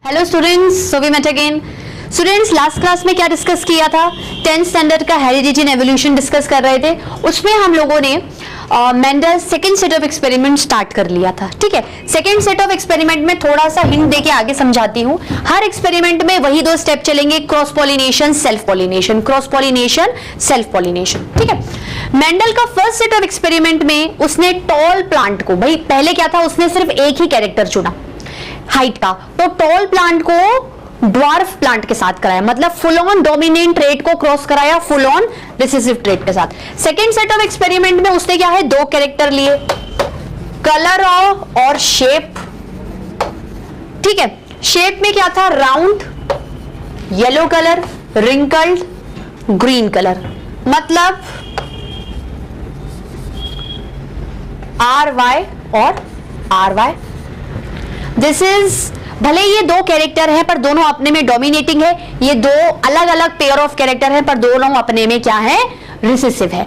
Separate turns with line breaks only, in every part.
Hello students, so we met again. Students, last class में क्या discuss किया था? 10th स्टैंडर्ड का हेरिडिटी एंड एवोल्यूशन डिस्कस कर रहे थे। उसमें हम लोगों ने Mendel second set of experiment start कर लिया था। ठीक है, सेकंड सेट ऑफ एक्सपेरिमेंट में थोड़ा सा हिंट देके आगे समझाती हूँ। हर एक्सपेरिमेंट में वही दो स्टेप चलेंगे, cross pollination, self pollination, cross pollination, self pollination. ठीक है, मेंडल का फर्स्ट सेट ऑफ एक्सपेरिमेंट में उसने टॉल प्लांट को, भाई पहले क्या था, उसने सिर्फ एक ही कैरेक्टर चुना हाइट का, तो टॉल प्लांट को ड्वार्फ प्लांट के साथ कराया, मतलब फुल ऑन डोमिनेंट ट्रेट को क्रॉस कराया फुल ऑन रिसेसिव ट्रेट के साथ। सेकेंड सेट ऑफ एक्सपेरिमेंट में उसने क्या है, दो कैरेक्टर लिए, कलर और शेप। ठीक है, शेप में क्या था, round, yellow colour, wrinkled, green colour, मतलब RY और RY। दिस इज, भले ये दो कैरेक्टर हैं पर दोनों अपने में डोमिनेटिंग है, ये दो अलग अलग पेयर ऑफ कैरेक्टर हैं पर दोनों अपने में क्या है, रिसेसिव है।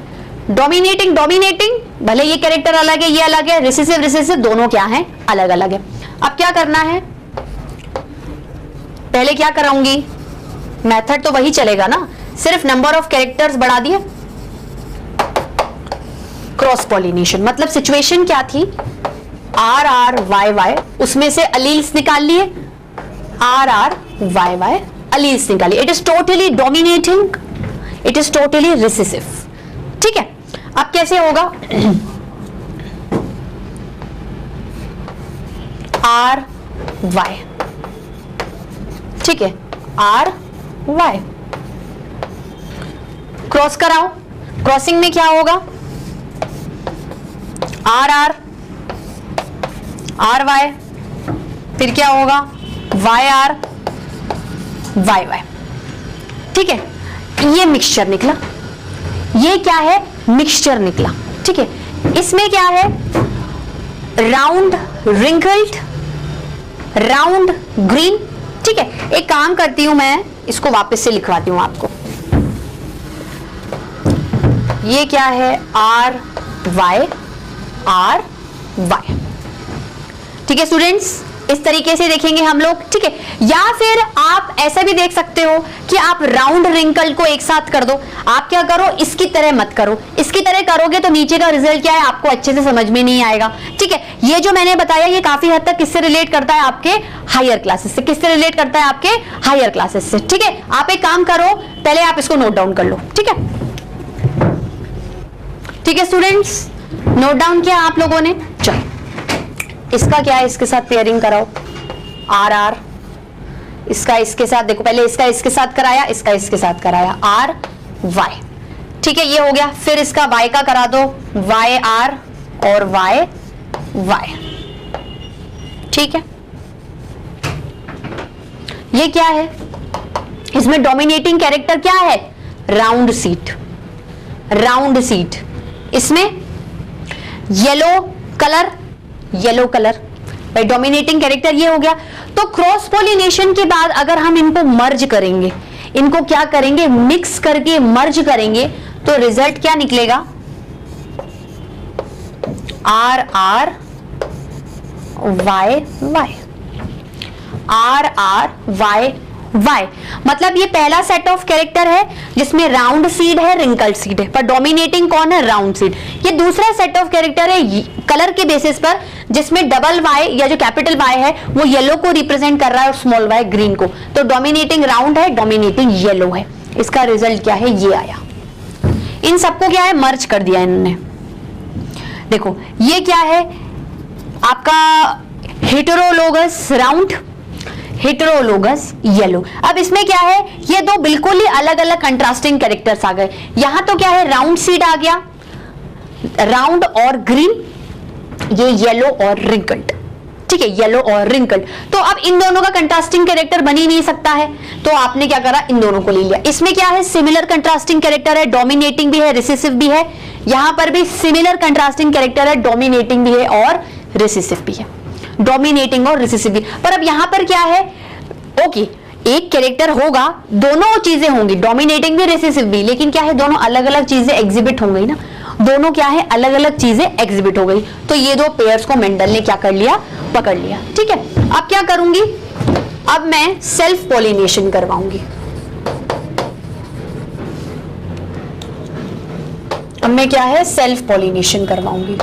डोमिनेटिंग डोमिनेटिंग, भले ये कैरेक्टर अलग है, ये अलग है, रिसेसिव रिसेसिव, दोनों क्या है, अलग अलग है। अब क्या करना है, पहले क्या कराऊंगी, मेथड तो वही चलेगा ना, सिर्फ नंबर ऑफ कैरेक्टर्स बढ़ा दिए। क्रॉस पॉलिनेशन मतलब सिचुएशन क्या थी, RRYY, उसमें से अलील्स निकाल लिए, RRYY अलील्स निकालिए। It is totally dominating, it is totally recessive. ठीक है, अब कैसे होगा, RY, ठीक है, RY क्रॉस कराओ, क्रॉसिंग में क्या होगा, RY, फिर क्या होगा, YR, YY। ठीक है, ये मिक्सचर निकला, ये क्या है, मिक्सचर निकला। ठीक है, इसमें क्या है, राउंड रिंकल्ड, राउंड ग्रीन। ठीक है, एक काम करती हूं मैं, इसको वापस से लिखवाती हूं आपको। ये क्या है, RY, RY। ठीक है स्टूडेंट्स, इस तरीके से देखेंगे हम लोग। ठीक है, या फिर आप ऐसा भी देख सकते हो कि आप राउंड रिंकल को एक साथ कर दो। आप क्या करो, इसकी तरह मत करो, इसकी तरह करोगे तो नीचे का रिजल्ट क्या है आपको अच्छे से समझ में नहीं आएगा। ठीक है, ये जो मैंने बताया ये काफी हद तक किससे रिलेट करता है, आपके हायर क्लासेस से। किससे रिलेट करता है, आपके हायर क्लासेस से। ठीक है, आप एक काम करो, पहले आप इसको नोट डाउन कर लो। ठीक है, ठीक है स्टूडेंट्स, नोट डाउन किया आप लोगों ने। चलो, इसका क्या है, इसके साथ पेयरिंग कराओ, RR, इसका इसके साथ, देखो पहले इसका इसके साथ कराया, इसका इसके साथ कराया, RY। ठीक है, ये हो गया। फिर इसका Y का करा दो, YR और YY। ठीक है, ये क्या है, इसमें डोमिनेटिंग कैरेक्टर क्या है, राउंड सीट, राउंड सीट। इसमें येलो कलर, येलो कलर, भाई डोमिनेटिंग कैरेक्टर ये हो गया। तो क्रॉस पॉलिनेशन के बाद अगर हम इनको मर्ज करेंगे, इनको क्या करेंगे, मिक्स करके मर्ज करेंगे, तो रिजल्ट क्या निकलेगा, RRYY, RRYY। मतलब ये पहला सेट ऑफ कैरेक्टर है जिसमें राउंड सीड है, रिंकल्ड सीड है, पर डोमिनेटिंग कौन है, राउंड सीड। ये दूसरा सेट ऑफ कैरेक्टर है कलर के बेसिस पर, जिसमें डबल Y या जो कैपिटल Y है वो येलो को रिप्रेजेंट कर रहा है और स्मॉल y ग्रीन को। तो डोमिनेटिंग राउंड है, डोमिनेटिंग येलो है। इसका रिजल्ट क्या है, ये आया। इन सबको क्या है, मर्ज कर दिया इन्होंने। देखो ये क्या है, आपका हेटेरोलोगस राउंड, हेटेरोलोगस येलो। अब इसमें क्या है, ये दो बिल्कुल ही अलग अलग कंट्रास्टिंग कैरेक्टर्स आ गए। यहां तो क्या है, राउंड सीड आ गया, राउंड और ग्रीन, ये येलो और रिंकल्ड। ठीक है, येलो और रिंकल्ड। तो अब इन दोनों का कंट्रास्टिंग कैरेक्टर बन ही नहीं सकता है, तो आपने क्या करा, इन दोनों को ले लिया। इसमें क्या है, सिमिलर कंट्रास्टिंग कैरेक्टर है, डोमिनेटिंग भी है, रिसेसिव भी है। यहां पर भी सिमिलर कंट्रास्टिंग कैरेक्टर है, डोमिनेटिंग भी है और रिसेसिव भी है, डोमिनेटिंग और रिसेसिव भी। पर अब यहां पर क्या है, ओके, एक कैरेक्टर होगा, दोनों चीजें होंगी, डोमिनेटिंग भी रिसेसिव भी, लेकिन क्या है, दोनों अलग अलग चीजें एग्जिबिट हो गई ना। दोनों क्या है, अलग अलग चीजें एग्जिबिट हो गई। तो ये दो पेयर्स को मेंडल ने क्या कर लिया, पकड़ लिया। ठीक है, अब क्या करूंगी, अब मैं सेल्फ पॉलिनेशन करवाऊंगी। अब मैं क्या है, सेल्फ पॉलिनेशन करवाऊंगी।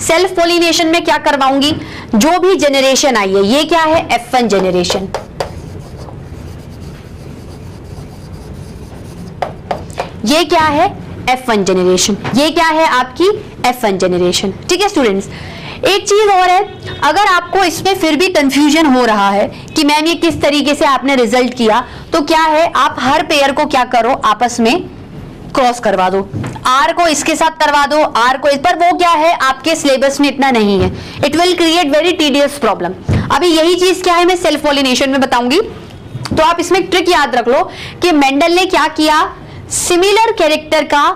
सेल्फ पॉलिनेशन में क्या करवाऊंगी, जो भी जनरेशन आई है, ये क्या है, F1 जनरेशन, ये क्या है, F1 जनरेशन, ये क्या है आपकी F1 जनरेशन। ठीक है स्टूडेंट्स, एक चीज और है, अगर आपको इसमें फिर भी कंफ्यूजन हो रहा है कि मैम ये किस तरीके से आपने रिजल्ट किया, तो क्या है, आप हर पेयर को क्या करो, आपस में क्रॉस करवा दो। आर को इसके साथ करवा दो, आर को इस पर, वो क्या है आपके सिलेबस में इतना नहीं है, it will create very tedious problem. अभी यही चीज क्या है मैं सेल्फ पॉलिनेशन में बताऊंगी। तो आप इसमें ट्रिक याद रख लो कि मेंडल ने क्या किया, सिमिलर कैरेक्टर का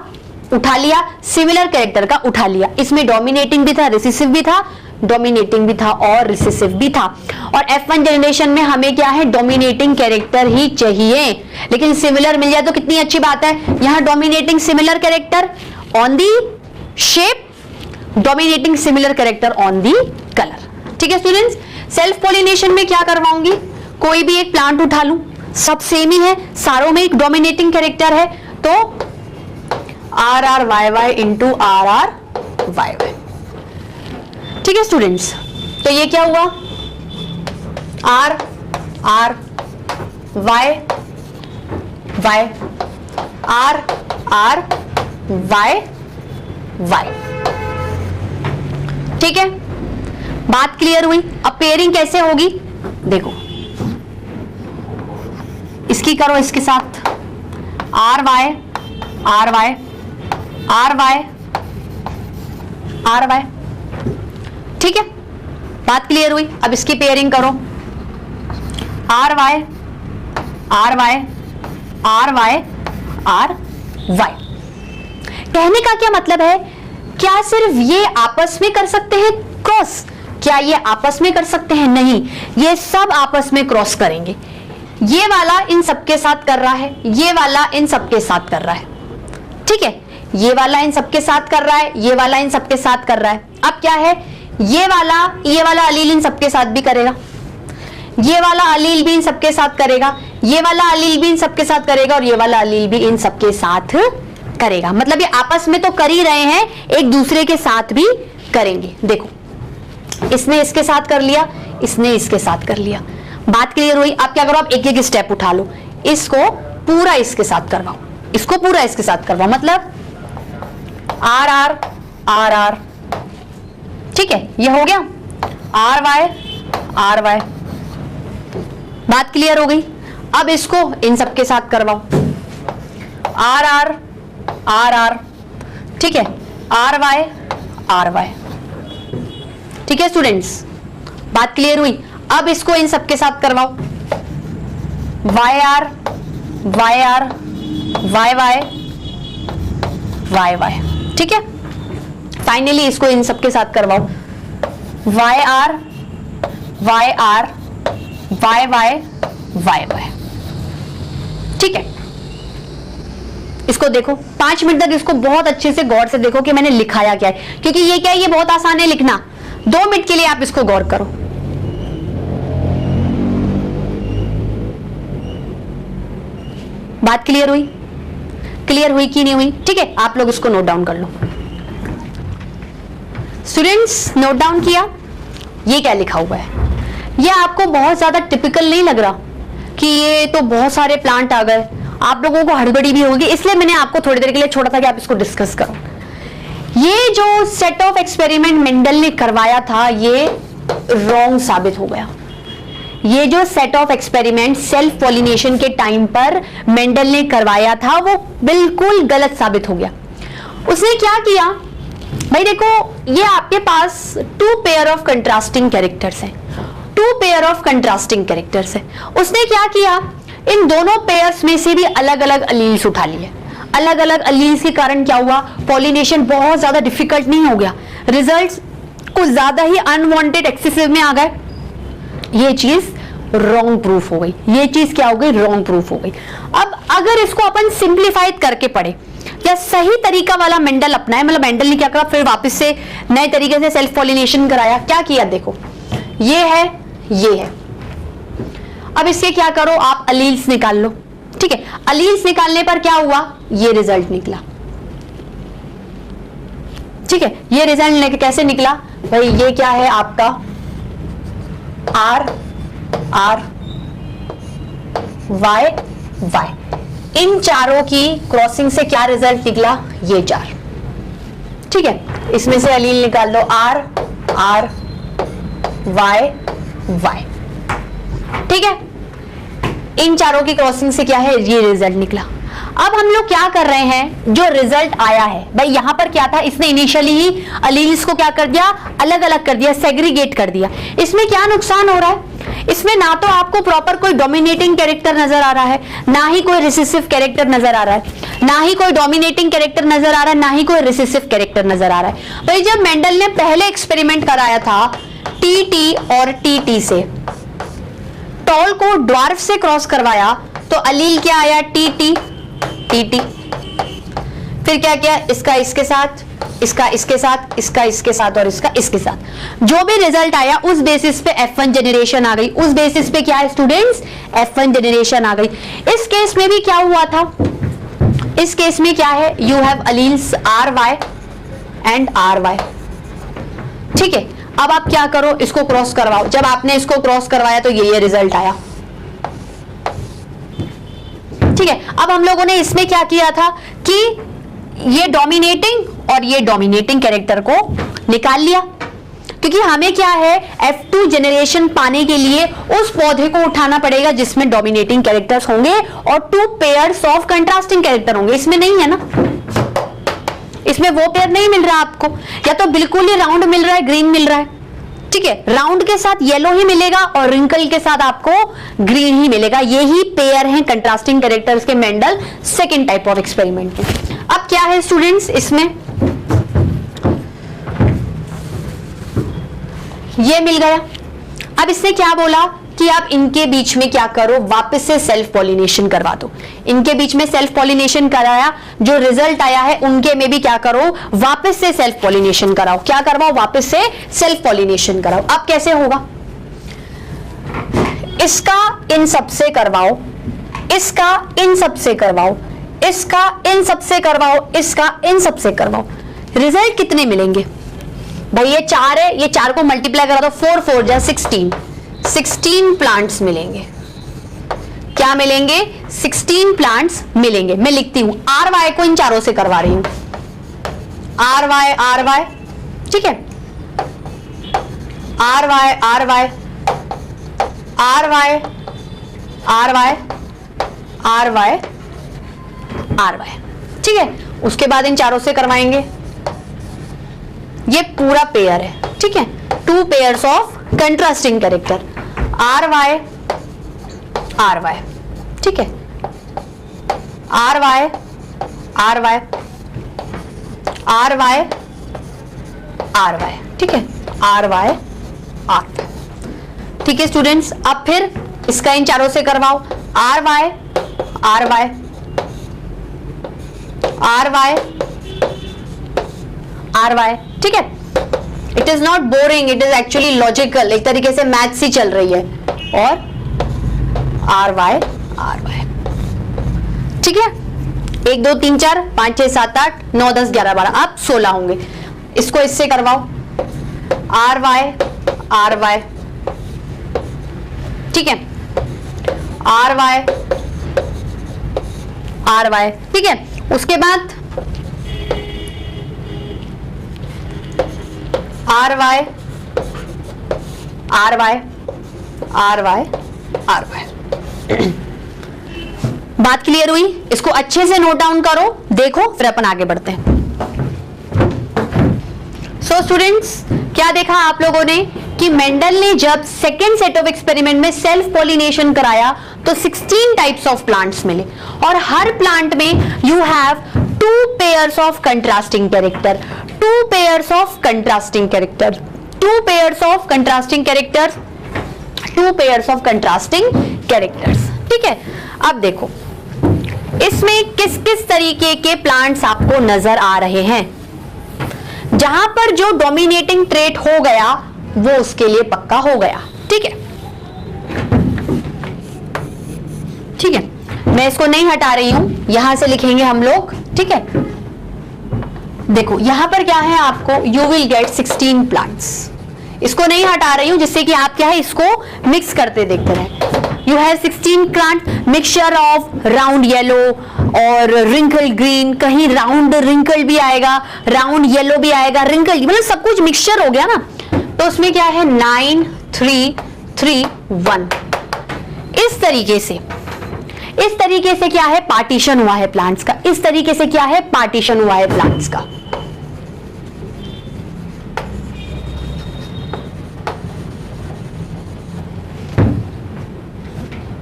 उठा लिया, सिमिलर कैरेक्टर का उठा लिया। इसमें डोमिनेटिंग भी था, रिसेसिव भी था, डोमिनेटिंग भी था और रिसेसिव भी था। और F1 जनरेशन में हमें क्या है, डोमिनेटिंग कैरेक्टर ही चाहिए, लेकिन सिमिलर मिल जाए तो कितनी अच्छी बात है। यहां dominating similar character on the shape, dominating similar character on the colour. ठीक है स्टूडेंट्स, सेल्फ पॉलिनेशन में क्या करवाऊंगी, कोई भी एक प्लांट उठा लूं, सब सेम ही है, सारों में एक डोमिनेटिंग कैरेक्टर है, तो RRYY इंटू RRYY। ठीक है स्टूडेंट्स, तो ये क्या हुआ, R R Y Y R R Y Y। ठीक है, बात क्लियर हुई। अब पेयरिंग कैसे होगी, देखो इसकी करो इसके साथ, RY RY RY RY। ठीक है, बात क्लियर हुई। अब इसकी पेयरिंग करो, RY RY RY RY। कहने का क्या मतलब है, क्या सिर्फ ये आपस में कर सकते हैं क्रॉस, क्या ये आपस में कर सकते हैं, नहीं, ये सब आपस में क्रॉस करेंगे। ये वाला इन सबके साथ कर रहा है, ये वाला इन सबके साथ कर रहा है। ठीक है, ये वाला इन सबके साथ कर रहा है, ये वाला इन सबके साथ कर रहा है। अब क्या है, ये वाला अलील इन सबके साथ भी करेगा, ये वाला अलील भी इन सबके साथ करेगा, ये वाला अलील भी इन सबके साथ करेगा, और ये वाला अलील भी इन सबके साथ करेगा। मतलब ये आपस में तो कर ही रहे हैं, एक दूसरे के साथ भी करेंगे। देखो, इसने इसके साथ कर लिया, इसने इसके साथ कर लिया। बात क्लियर हुई। आप क्या करो, आप एक एक स्टेप उठा लो, इसको पूरा इसके साथ करवाओ, इसको पूरा इसके साथ करवाओ, मतलब RR RR। ठीक है, ये हो गया RY RY। बात क्लियर हो गई। अब इसको इन सबके साथ करवाओ, RR RR। ठीक है, RY RY। ठीक है स्टूडेंट्स, बात क्लियर हुई। अब इसको इन सबके साथ करवाओ, YR YR YY YY। ठीक है, फाइनली इसको इन सबके साथ करवाओ, YR YR YY YY। ठीक है, इसको देखो 5 मिनट तक इसको बहुत अच्छे से गौर से देखो कि मैंने लिखाया क्या है, क्योंकि ये क्या है, ये बहुत आसान है लिखना। 2 मिनट के लिए आप इसको गौर करो। बात क्लियर हुई, क्लियर हुई कि नहीं हुई? ठीक है, आप लोग इसको नोट डाउन कर लो। स्टूडेंट्स, नोट डाउन किया, ये क्या लिखा हुआ है? ये आपको बहुत ज्यादा टिपिकल नहीं लग रहा कि ये तो बहुत सारे प्लांट आ गए, आप लोगों को हड़बड़ी भी होगी, इसलिए मैंने आपको थोड़ी देर के लिए छोड़ा था कि आप इसको डिस्कस करो। ये जो सेट ऑफ एक्सपेरिमेंट मेंडल ने करवाया था, ये रॉन्ग साबित हो गया। ये जो set of experiment self pollination के टाइम पर मेंडल ने करवाया था, वो बिल्कुल गलत साबित हो गया। उसने क्या किया भाई, देखो ये आपके पास 2 पेयर ऑफ कंट्रास्टिंग कैरेक्टर्स हैं, 2 पेयर ऑफ कंट्रास्टिंग कैरेक्टर्स है। उसने क्या किया, इन दोनों पेयर्स में से भी अलग अलग अलील्स उठा लिए। अलग अलग अलील्स के कारण क्या हुआ, पॉलिनेशन बहुत ज्यादा डिफिकल्ट नहीं हो गया, रिजल्ट्स कुछ ज्यादा ही अनवांटेड एक्सेसिव में आ गए। ये चीज रॉन्ग प्रूफ हो गई, ये चीज क्या हो गई, रॉन्ग प्रूफ हो गई। अब अगर इसको अपन सिंप्लीफाइड करके पढ़े या सही तरीका वाला मेंडल अपनाए, मतलब मेंडल ने क्या करा, फिर वापस से नए तरीके से सेल्फ पॉलिनेशन कराया। क्या किया, देखो ये है ये है। अब इसके क्या करो आप अलील्स निकाल लो, ठीक है। अलील्स निकालने पर क्या हुआ, ये रिजल्ट निकला, ठीक है। ये रिजल्ट कैसे निकला भाई, ये क्या है आपका आर आर वाई वाई, इन चारों की क्रॉसिंग से क्या रिजल्ट निकला, ये 4, ठीक है। इसमें से अलील निकाल लो आर आर वाई वाई, ठीक है। इन चारों की क्रॉसिंग से क्या है, ये रिजल्ट निकला। अब हम लोग क्या कर रहे हैं, जो रिजल्ट आया है भाई, यहां पर क्या था, इसने इनिशियली ही अलील्स को क्या कर दिया, अलग अलग कर दिया, सेग्रीगेट कर दिया। इसमें क्या नुकसान हो रहा है, इसमें ना तो आपको प्रॉपर कोई डोमिनेटिंग कैरेक्टर नजर आ रहा है, ना ही कोई रिसेसिव कैरेक्टर नजर आ रहा है, ना ही कोई डोमिनेटिंग कैरेक्टर नजर आ रहा है, ना ही कोई रिसेसिव कैरेक्टर नजर आ रहा है। भाई जब मेंडल ने पहले एक्सपेरिमेंट कराया था टीटी और टीटी से, टॉल को ड्वार्फ से क्रॉस करवाया तो अलील क्या आया, टीटी टीटी। फिर क्या किया, इसका इसके साथ, इसका इसके साथ, इसका इसके साथ और इसका इसके साथ, जो भी रिजल्ट आया उस बेसिस पे F1 जनरेशन आ गई। उस बेसिस पे क्या है स्टूडेंट्स, F1 जनरेशन आ गई। इस केस में भी क्या हुआ था, इस केस में क्या है, you have alleles R Y and R Y, ठीक है। अब आप क्या करो, इसको क्रॉस करवाओ। जब आपने इसको क्रॉस करवाया तो ये रिजल्ट आया, ठीक है। अब हम लोगों ने इसमें क्या किया था कि ये डोमिनेटिंग और ये डोमिनेटिंग कैरेक्टर को निकाल लिया, क्योंकि हमें क्या है, F2 जनरेशन पाने के लिए उस पौधे को उठाना पड़ेगा जिसमें डोमिनेटिंग कैरेक्टर्स होंगे और 2 पेयर्स ऑफ कंट्रास्टिंग कैरेक्टर होंगे। इसमें नहीं है ना, इसमें वो पेयर नहीं मिल रहा आपको, या तो बिल्कुल ही राउंड मिल रहा है, ग्रीन मिल रहा है, ठीक है। राउंड के साथ येलो ही मिलेगा और रिंकल के साथ आपको ग्रीन ही मिलेगा। यही पेयर हैं कंट्रास्टिंग कैरेक्टर्स के Mendel second type of experiment में। अब क्या है स्टूडेंट्स, इसमें ये मिल गया। अब इसने क्या बोला कि आप इनके बीच में क्या करो, वापस से सेल्फ पॉलिनेशन करवा दो। इनके बीच में सेल्फ पॉलिनेशन कराया, जो रिजल्ट आया है उनके में भी क्या करो, वापस से सेल्फ पॉलिनेशन कराओ। क्या करवाओ, वापस से सेल्फ पॉलिनेशन कराओ। अब कैसे होगा, इसका इन सबसे करवाओ, इसका इन सबसे करवाओ, इसका इन सबसे करवाओ, इसका इन सबसे करवाओ, रिजल्ट कितने मिलेंगे भाई, ये 4 है, ये 4 को मल्टीप्लाई करा दो, 4 4 जा 16 प्लांट्स मिलेंगे। क्या मिलेंगे, 16 प्लांट्स मिलेंगे। मैं लिखती हूं, आर वाई को इन चारों से करवा रही हूं, आर वाई, ठीक है, R Y R Y R Y R Y R Y R Y, ठीक है। उसके बाद इन चारों से करवाएंगे, ये पूरा पेयर है, ठीक है, 2 pairs of contrasting character, R Y, ठीक है, आर वाई, ठीक है, आर वाई आर, ठीक है स्टूडेंट्स। अब फिर इसका इन चारों से करवाओ, आर वाई, ठीक है। It is not boring, it is actually logical, एक तरीके से मैथ्स ही चल रही है। और आर वाई, ठीक है। 1 2 3 4 5 6 7 8 9 10 11 12, अब 16 होंगे। इसको इससे करवाओ, आर वाई, ठीक है, आर वाई, ठीक है। उसके बाद आर वाई, बात क्लियर हुई? इसको अच्छे से नोट डाउन करो, देखो, फिर अपन आगे बढ़ते हैं। सो स्टूडेंट्स, क्या देखा आप लोगों ने कि मेंडल ने जब सेकेंड सेट ऑफ एक्सपेरिमेंट में सेल्फ पॉलिनेशन कराया तो 16 टाइप्स ऑफ प्लांट्स मिले, और हर प्लांट में you have 2 pairs of contrasting character, 2 pairs of contrasting character, 2 pairs of contrasting characters, 2 pairs of contrasting characters, ठीक है। अब देखो इसमें किस किस तरीके के प्लांट्स आपको नजर आ रहे हैं। जहां पर जो डोमिनेटिंग ट्रेट हो गया वो उसके लिए पक्का हो गया, ठीक है। ठीक है, मैं इसको नहीं हटा रही हूं, यहां से लिखेंगे हम लोग, ठीक है। देखो यहां पर क्या है, आपको यू विल गेट 16 प्लांट्स, इसको नहीं हटा रही हूं जिससे कि आप क्या है इसको मिक्स करते देखते रहे। You have 16 plant, mixture of round yellow और रिंकल ग्रीन, कहीं राउंड रिंकल भी आएगा, राउंड येलो भी आएगा, रिंकल, मतलब सब कुछ मिक्सचर हो गया ना। तो उसमें क्या है 9 3 3 1, इस तरीके से क्या है पार्टीशन हुआ है प्लांट्स का, इस तरीके से क्या है पार्टीशन हुआ है प्लांट्स का।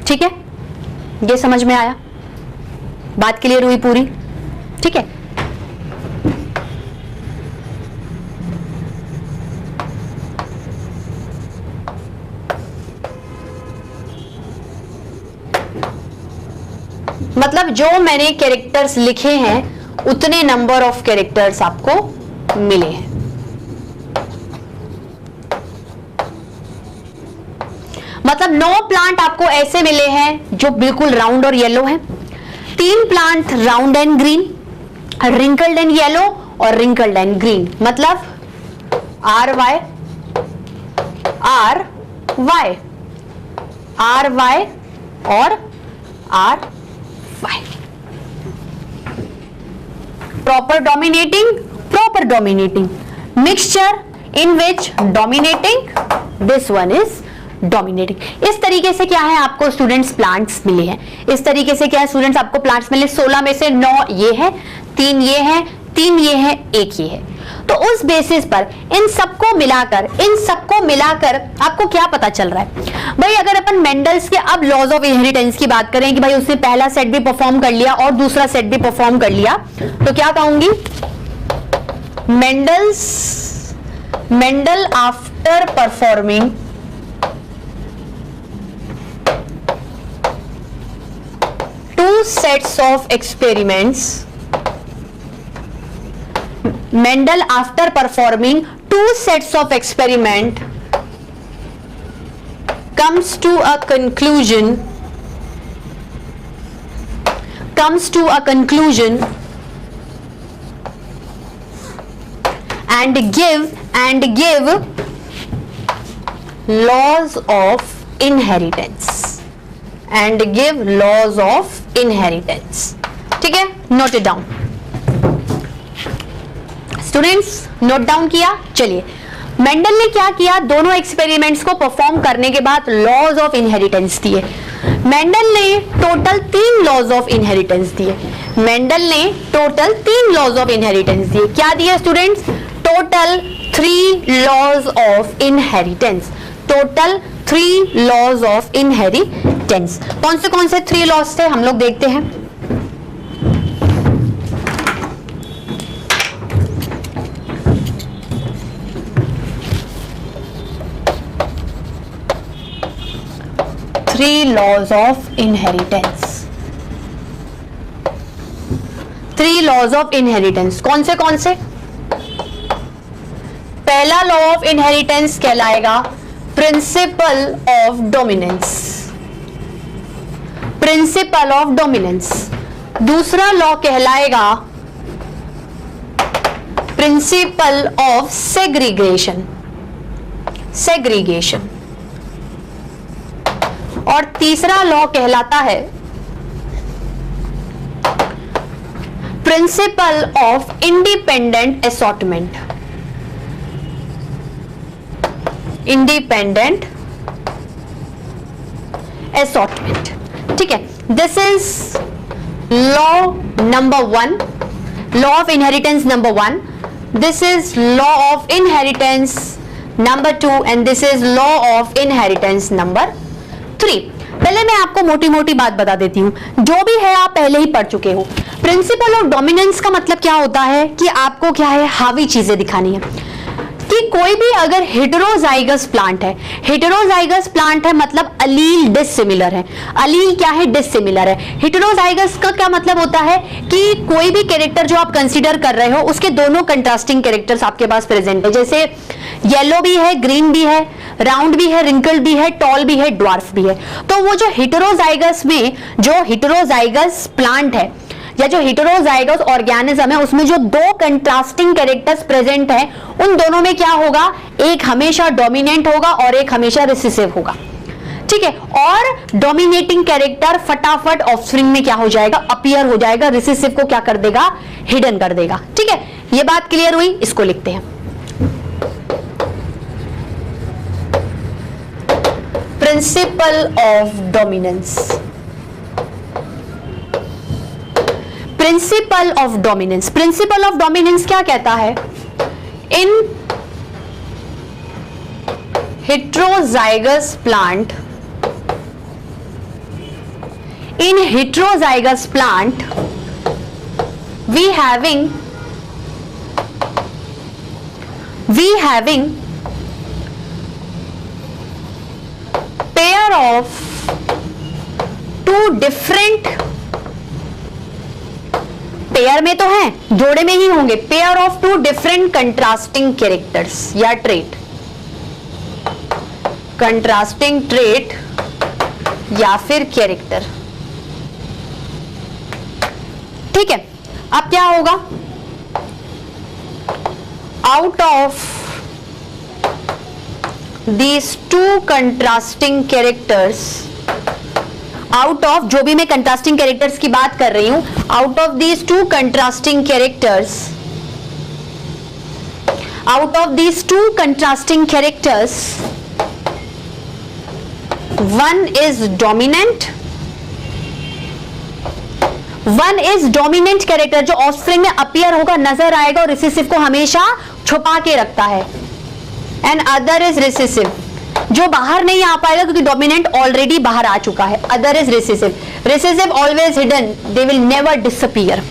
ठीक है, ये समझ में आया, बात क्लियर हुई पूरी, ठीक है। मतलब जो मैंने कैरेक्टर्स लिखे हैं उतने नंबर ऑफ कैरेक्टर्स आपको मिले हैं। मतलब 9 प्लांट आपको ऐसे मिले हैं जो बिल्कुल राउंड और येलो हैं, 3 plant round and green, wrinkled and yellow और रिंकल्ड एंड ग्रीन, मतलब R Y R Y R Y और R Y. Proper dominating mixture in which dominating, this one is dominating. इस तरीके से क्या है आपको स्टूडेंट्स प्लांट्स मिले हैं, इस तरीके से क्या है स्टूडेंट्स आपको प्लांट्स मिले। 16 में से 9 ये है, 3 ये है, 3 ये है, 1 ये है। तो उस बेसिस पर इन सबको मिलाकर आपको क्या पता चल रहा है भाई। अगर अपन मेंडल्स के अब लॉज ऑफ इनहेरिटेंस की बात करें कि भाई उसने पहला सेट भी परफॉर्म कर लिया और दूसरा सेट भी परफॉर्म कर लिया, तो क्या कहूंगी, Mendel after performing two sets of experiments, Mendel after performing 2 sets of experiment comes to a conclusion and give laws of inheritance ठीक है, note it down students, note down किया। चलिए मेंडल ने क्या किया, दोनों एक्सपेरिमेंट्स को परफॉर्म करने के बाद लॉज ऑफ इनहेरिटेंस दिए। मेंडल ने टोटल 3 लॉज ऑफ इनहेरिटेंस दिए। क्या दिए students, total 3 laws of inheritance, total 3 laws of inheritance. कौन से 3 लॉज थे हम लोग देखते हैं। Three laws of inheritance, कौन से? पहला लॉ ऑफ इनहेरिटेंस कहलाएगा प्रिंसिपल ऑफ डोमिनेंस। दूसरा लॉ कहलाएगा प्रिंसिपल ऑफ सेग्रीगेशन। और तीसरा लॉ कहलाता है प्रिंसिपल ऑफ इंडिपेंडेंट असॉर्टमेंट। ठीक है, this is law number 1, law of inheritance number 1, this is law of inheritance number 2 and this is law of inheritance number 3। पहले मैं आपको मोटी मोटी बात बता देती हूं, जो भी है आप पहले ही पढ़ चुके हो। प्रिंसिपल ऑफ डोमिनेंस का मतलब क्या होता है कि आपको क्या है, हावी चीजें दिखानी है। कि कोई भी अगर हेटेरोजाइगस प्लांट है मतलब अलील डिसिमिलर है। अलील क्या है? डिसिमिलर है। हेटेरोजाइगस का क्या मतलब होता है कि कोई भी कैरेक्टर जो आप कंसीडर कर रहे हो उसके दोनों कंट्रास्टिंग कैरेक्टर्स आपके पास प्रेजेंट है। जैसे येलो भी है, ग्रीन भी है, राउंड भी है, रिंकल्ड भी है, टॉल भी है, ड्वार्फ भी है। तो वो जो हेटेरोजाइगस में जो हेटेरोजाइगस प्लांट है या जो हेटेरोजाइगस ऑर्गेनिज्म है उसमें जो दो कंट्रास्टिंग कैरेक्टर्स प्रेजेंट हैं, उन दोनों में क्या होगा? एक हमेशा डोमिनेंट होगा और एक हमेशा रिसेसिव होगा। ठीक है, और डोमिनेटिंग कैरेक्टर फटाफट ऑफस्प्रिंग में क्या हो जाएगा? अपीयर हो जाएगा। रिसेसिव को क्या कर देगा? हिडन कर देगा। ठीक है, ये बात क्लियर हुई? इसको लिखते हैं। Principle of dominance. Principle of dominance, principle of dominance क्या कहता है? In heterozygous plant, in heterozygous plant we having pair of two different, pair में तो हैं, जोड़े में ही होंगे, pair of two different contrasting characters या ट्रेट, कंट्रास्टिंग ट्रेट या फिर कैरेक्टर। ठीक है, अब क्या होगा? Out of these two contrasting characters, out of जो भी मैं कंट्रास्टिंग कैरेक्टर्स की बात कर रही हूं, out of these two contrasting characters, out of these two contrasting characters one is dominant, one is dominant character जो ऑफस्प्रिंग में अपीयर होगा, नजर आएगा और रिसेसिव को हमेशा छुपा के रखता है, एंड अदर इज रिसेसिव जो बाहर नहीं आ पाएगा क्योंकि डोमिनेंट ऑलरेडी बाहर आ चुका है। Other is recessive, recessive always hidden, they will never disappear.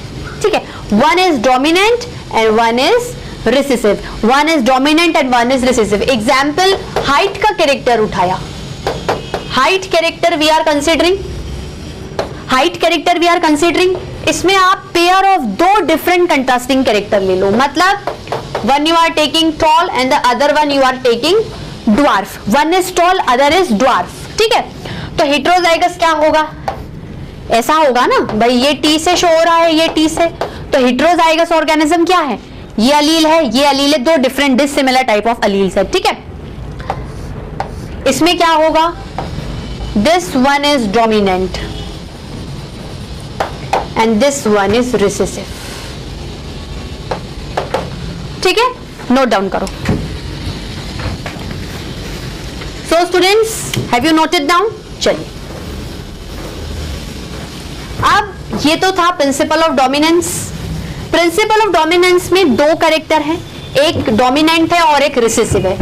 ठीक है, one is dominant and one is recessive, one is dominant and one is recessive. Example, height का कैरेक्टर उठाया, height character we are considering, height character we are considering, इसमें आप pair of दो different contrasting character ले लो, मतलब one you are taking tall and the other one you are taking dwarf, one is tall other is dwarf. ठीक है, तो heterozygous क्या होगा? ऐसा होगा ना भाई, ये टी से शो हो रहा है, ये टी से, तो हेटेरोजाइगस ऑर्गेनिज्म क्या है? ये अलील है, ये अलील है, दो different dissimilar type of alleles है। ठीक है, इसमें क्या होगा? This one is dominant and this one is recessive. ठीक है, नोट डाउन करो। So students, have you noted down? चलिए, अब ये तो था principal of dominance. Principle of dominance में दो कैरेक्टर हैं, एक डोमिनेंट है और एक रिसेसिव है।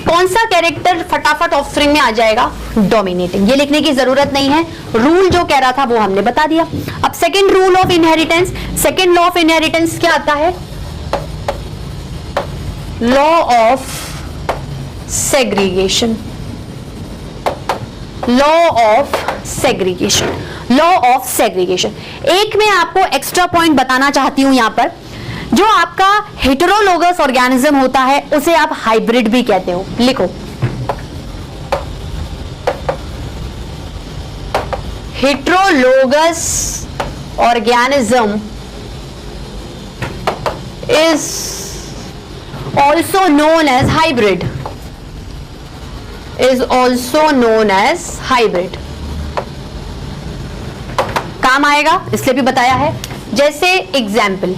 कौन सा कैरेक्टर फटाफट ऑफस्प्रिंग में आ जाएगा? डोमिनेटिंग। ये लिखने की जरूरत नहीं है, रूल जो कह रहा था वो हमने बता दिया। अब second rule of inheritance, second law of inheritance क्या आता है? Law of segregation, law of segregation, law of segregation. एक मैं आपको एक्स्ट्रा पॉइंट बताना चाहती हूं यहां पर, जो आपका हेटेरोलोगस ऑर्गेनिज्म होता है उसे आप हाइब्रिड भी कहते हो। लिखो, heterologous organism is also known as hybrid, is also known as hybrid। काम आएगा इसलिए भी बताया है। जैसे एग्जाम्पल,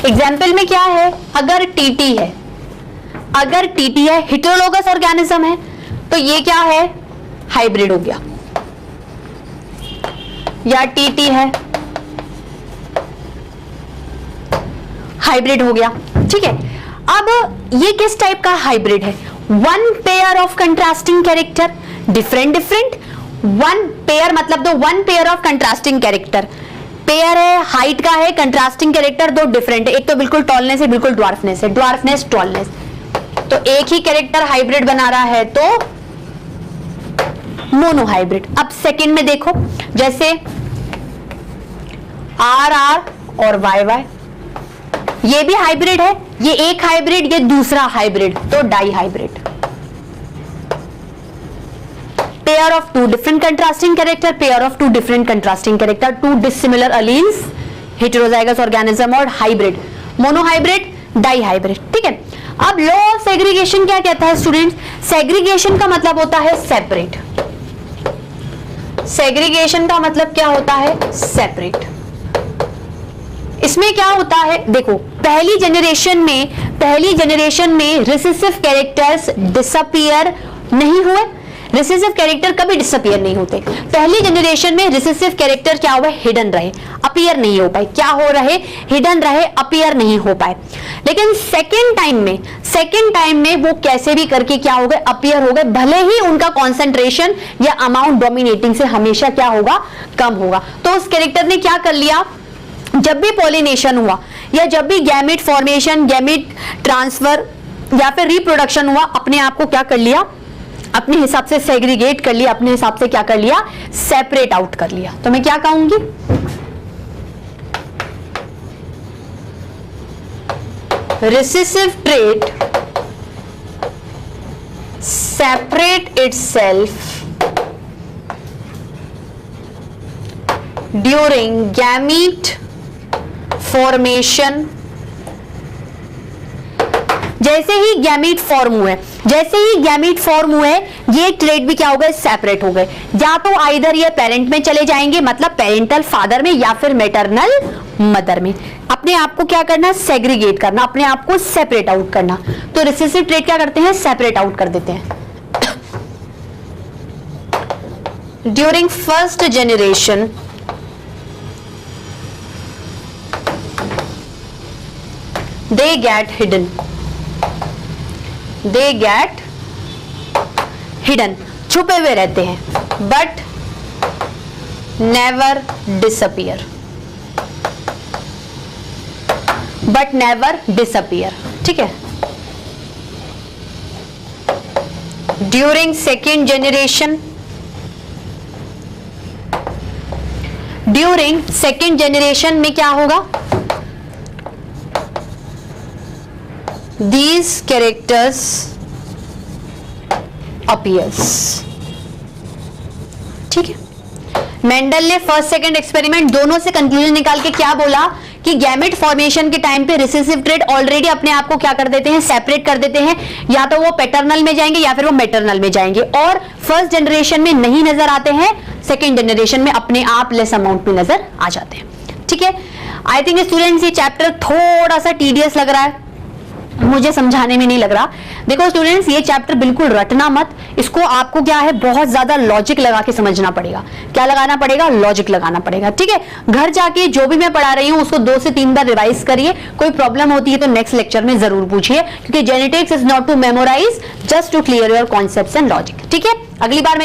एग्जाम्पल में क्या है? अगर टीटी है, अगर टीटी है, हेटेरोलोगस ऑर्गेनिज्म है, तो ये क्या है? हाइब्रिड हो गया। या टीटी है, हाइब्रिड हो गया। ठीक है, अब ये किस टाइप का हाइब्रिड है? One pair of contrasting character, different different, one pair मतलब दो, one pair of contrasting character, pair है, हाइट का है, कंट्रास्टिंग कैरेक्टर दो डिफरेंट है, एक तो बिल्कुल टॉलनेस है, बिल्कुल ड्वार्फनेस है, ड्वार्फनेस टॉलनेस, तो एक ही कैरेक्टर हाइब्रिड बना रहा है तो मोनो हाइब्रिड। अब सेकंड में देखो, जैसे आर आर और वाई वाई, ये भी हाइब्रिड है, ये एक हाइब्रिड, ये दूसरा हाइब्रिड, तो di hybrid. Pair of two different contrasting character, pair of two different contrasting character, two dissimilar alleles, heterozygous organism और hybrid, mono hybrid, di hybrid. ठीक है, अब लॉ ऑफ सेग्रीगेशन क्या कहता है स्टूडेंट्स? सेग्रीगेशन का मतलब होता है सेपरेट। सेग्रीगेशन का मतलब क्या होता है? सेपरेट। इसमें क्या होता है, देखो पहली जनरेशन में रिसेसिव कैरेक्टर्स डिसअपीयर नहीं हुए। रिसेसिव कैरेक्टर कभी डिसअपीयर नहीं होते। पहली जनरेशन में रिसेसिव कैरेक्टर क्या हुए? हिडन रहे, अपीयर नहीं हो पाए। क्या हो रहे? हिडन रहे, अपीयर नहीं हो पाए। लेकिन सेकेंड टाइम में वो कैसे भी करके क्या हो गए? अपीयर हो गए, भले ही उनका कॉन्सेंट्रेशन या अमाउंट डोमिनेटिंग से हमेशा क्या होगा? कम होगा। तो उस कैरेक्टर ने क्या कर लिया, जब भी पॉलिनेशन हुआ या जब भी गैमेट फॉर्मेशन, गैमेट ट्रांसफर या फिर रिप्रोडक्शन हुआ, अपने आप को क्या कर लिया? अपने हिसाब से सेग्रीगेट कर लिया, अपने हिसाब से क्या कर लिया? सेपरेट आउट कर लिया। तो मैं क्या कहूंगी? Recessive trait separate itself during gamete formation. जैसे ही गैमीट फॉर्म हुए, ये ट्रेट भी क्या हो गए? सेपरेट हो गए। या तो आइदर ये पेरेंट में चले जाएंगे, मतलब पेरेंटल फादर में, या फिर मैटरनल मदर में। अपने आप को क्या करना? सेग्रीगेट करना, अपने आप को सेपरेट आउट करना। तो रिसेसिव ट्रेट क्या करते हैं? सेपरेट आउट कर देते हैं। During first generation they get hidden, छुपे हुए रहते हैं, but never disappear, ठीक है। ड्यूरिंग सेकेंड जनरेशन में क्या होगा? These characters appears, ठीक है। मेंडल ने फर्स्ट सेकंड एक्सपेरिमेंट दोनों से कंक्लूजन निकाल के क्या बोला कि गैमेट फॉर्मेशन के टाइम पे रिसेसिव ट्रेट ऑलरेडी अपने आप को क्या कर देते हैं? सेपरेट कर देते हैं। या तो वो पैटर्नल में जाएंगे या फिर वो मैटरनल में जाएंगे, और फर्स्ट जनरेशन में नहीं नजर आते हैं, सेकेंड जनरेशन में अपने आप लेस अमाउंट में नजर आ जाते हैं। ठीक है, आई थिंक स्टूडेंट्स ये चैप्टर थोड़ा सा टीडियस लग रहा है, मुझे समझाने में नहीं लग रहा। देखो स्टूडेंट्स, ये चैप्टर बिल्कुल रटना मत, इसको आपको क्या है? बहुत ज्यादा लॉजिक लगा के समझना पड़ेगा। क्या लगाना पड़ेगा? लॉजिक लगाना पड़ेगा। ठीक है, घर जाके जो भी मैं पढ़ा रही हूँ उसको 2 से 3 बार रिवाइज करिए। कोई प्रॉब्लम होती है तो नेक्स्ट लेक्चर में जरूर पूछिए, क्योंकि genetics is not to memorize, just to clear your concepts and logic. ठीक है, अगली बार